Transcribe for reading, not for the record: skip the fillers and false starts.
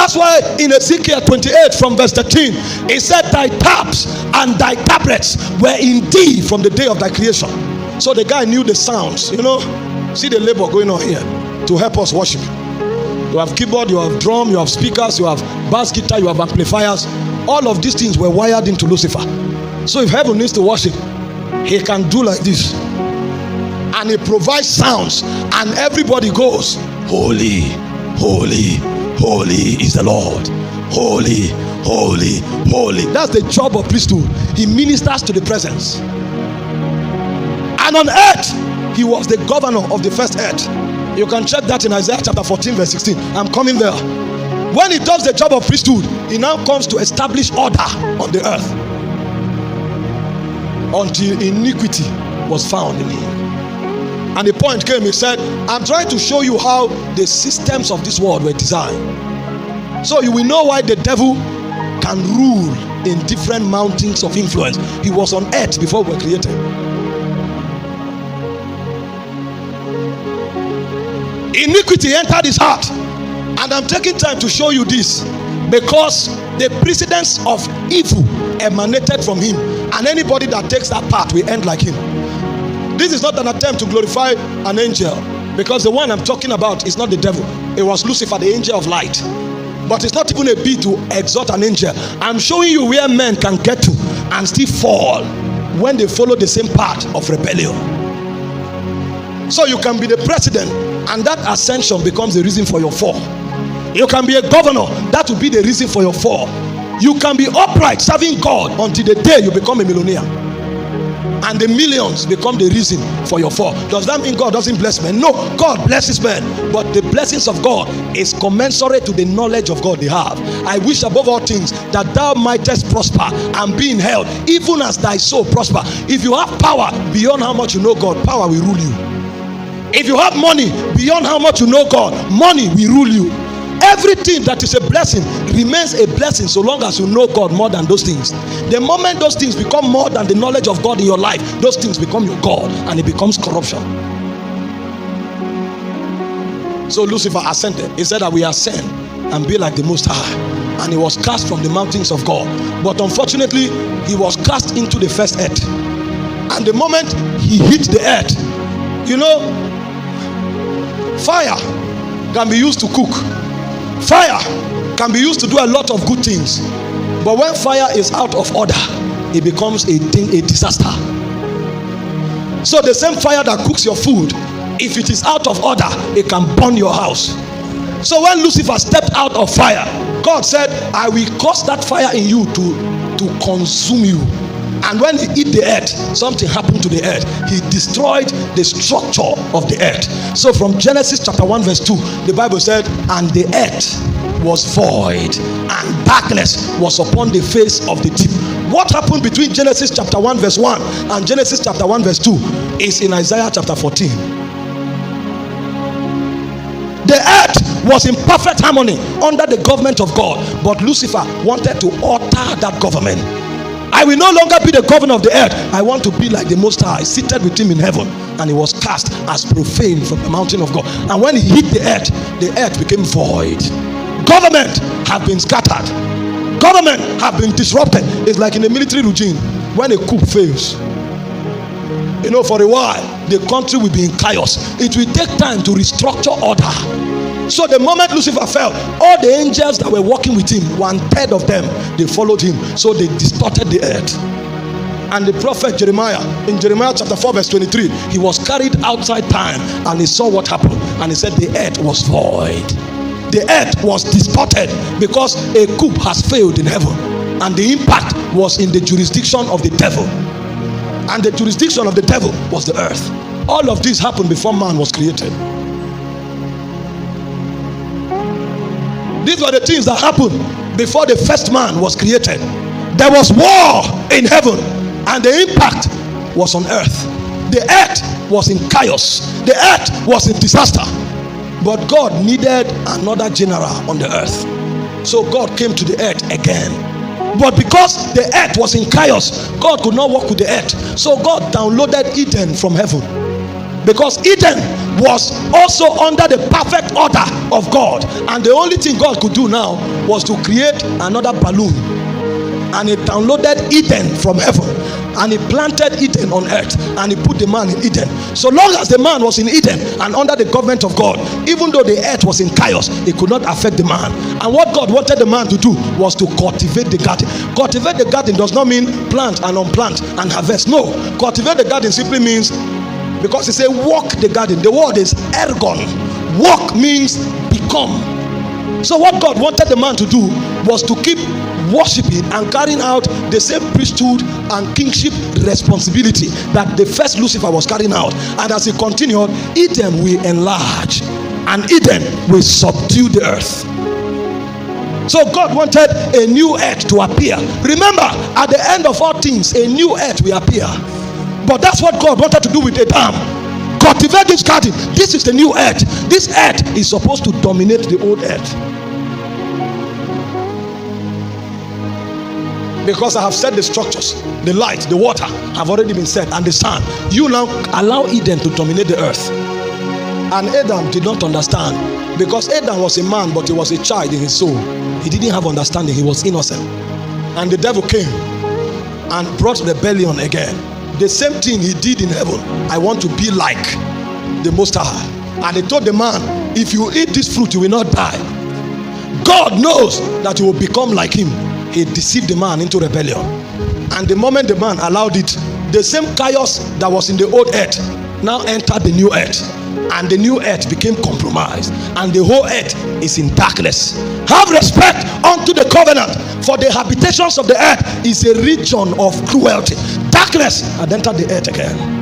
That's why in Ezekiel 28 from verse 13, it said, thy taps and thy tabrets were in thee from the day of thy creation. So the guy knew the sounds. You know, see the labor going on here to help us worship. You have keyboard, you have drum, you have speakers, you have bass guitar, you have amplifiers. All of these things were wired into Lucifer. So if heaven needs to worship, he can do like this. And he provides sounds, and everybody goes, holy, holy, holy is the Lord. Holy, holy, holy. That's the job of priesthood. He ministers to the presence. And on earth, he was the governor of the first earth. You can check that in Isaiah chapter 14 verse 16. I'm coming there. When he does the job of priesthood, he now comes to establish order on the earth until iniquity was found in him. And the point came, he said, I'm trying to show you how the systems of this world were designed. So you will know why the devil can rule in different mountains of influence. He was on earth before we were created. Iniquity entered his heart. And I'm taking time to show you this because the precedence of evil emanated from him. And anybody that takes that path will end like him. This is not an attempt to glorify an angel, because the one I'm talking about is not the devil. It was Lucifer, the angel of light. But it's not even a bit to exalt an angel. I'm showing you where men can get to and still fall when they follow the same path of rebellion. So you can be the president, and that ascension becomes the reason for your fall. You can be a governor, that will be the reason for your fall. You can be upright serving God until the day you become a millionaire, and the millions become the reason for your fall. Does that mean God doesn't bless men? No, God blesses men, but the blessings of God is commensurate to the knowledge of God they have. I wish above all things that thou mightest prosper and be in health, even as thy soul prosper. If you have power beyond how much you know God, power will rule you. If you have money beyond how much you know God, money will rule you. Everything that is a blessing remains a blessing so long as you know God more than those things. The moment those things become more than the knowledge of God in your life, those things become your God, and it becomes corruption. So Lucifer ascended. He said that we ascend and be like the Most High. And he was cast from the mountains of God. But unfortunately, he was cast into the first earth. And the moment he hit the earth, you know, fire can be used to cook. Fire can be used to do a lot of good things. But when fire is out of order, it becomes a disaster. So the same fire that cooks your food, if it is out of order, it can burn your house. So when Lucifer stepped out of fire, God said, I will cause that fire in you to consume you. And when he hit the earth, something happened to the earth. He destroyed the structure of the earth. So from Genesis chapter 1 verse 2, the Bible said, and the earth was void, and darkness was upon the face of the deep. What happened between Genesis chapter 1 verse 1 and Genesis chapter 1 verse 2 is in Isaiah chapter 14. The earth was in perfect harmony under the government of God, but Lucifer wanted to alter that government. I will no longer be the governor of the earth. I want to be like the Most High, seated with him in heaven. And he was cast as profane from the mountain of God. And when he hit the earth became void. Government have been scattered. Government have been disrupted. It's like in a military routine. When a coup fails, you know, for a while, the country will be in chaos. It will take time to restructure order. So the moment Lucifer fell, all the angels that were working with him, 1/3 of them, they followed him. So they distorted the earth. And the prophet Jeremiah, in Jeremiah chapter 4 verse 23, he was carried outside time and he saw what happened. And he said the earth was void. The earth was distorted because a coup has failed in heaven. And the impact was in the jurisdiction of the devil. And the jurisdiction of the devil was the earth. All of this happened before man was created. These were the things that happened before the first man was created. There was war in heaven, and the impact was on earth. The earth was in chaos. The earth was in disaster. But God needed another general on the earth. So God came to the earth again. But because the earth was in chaos, God could not work with the earth. So God downloaded Eden from heaven. because Eden was also under the perfect order of God, and the only thing God could do now was to create another balloon, and he downloaded Eden from heaven, and he planted Eden on earth, and he put the man in Eden. So long as the man was in Eden and under the government of God, even though the earth was in chaos, it could not affect the man. And what God wanted the man to do was to cultivate the garden. Cultivate the garden does not mean plant and unplant and harvest. No, cultivate the garden simply means, because he said walk the garden, the word is ergon. Walk means become. So what God wanted the man to do was to keep worshiping and carrying out the same priesthood and kingship responsibility that the first Lucifer was carrying out. And as he continued, Eden will enlarge and Eden will subdue the earth. So God wanted a new earth to appear. Remember, at the end of all things, a new earth will appear. But that's what God wanted to do with Adam. Cultivate this garden. This is the new earth. This earth is supposed to dominate the old earth. Because I have set the structures, the light, the water have already been set, and the sun. You now allow Eden to dominate the earth. And Adam did not understand, because Adam was a man, but he was a child in his soul. He didn't have understanding. He was innocent. And the devil came and brought rebellion again. The same thing he did in heaven. I want to be like the Most High. And he told the man, if you eat this fruit, you will not die. God knows that you will become like him. He deceived the man into rebellion. And the moment the man allowed it, the same chaos that was in the old earth now entered the new earth. And the new earth became compromised. And the whole earth is in darkness. Have respect unto the covenant, for the habitations of the earth is a region of cruelty. Darkness had entered the earth again.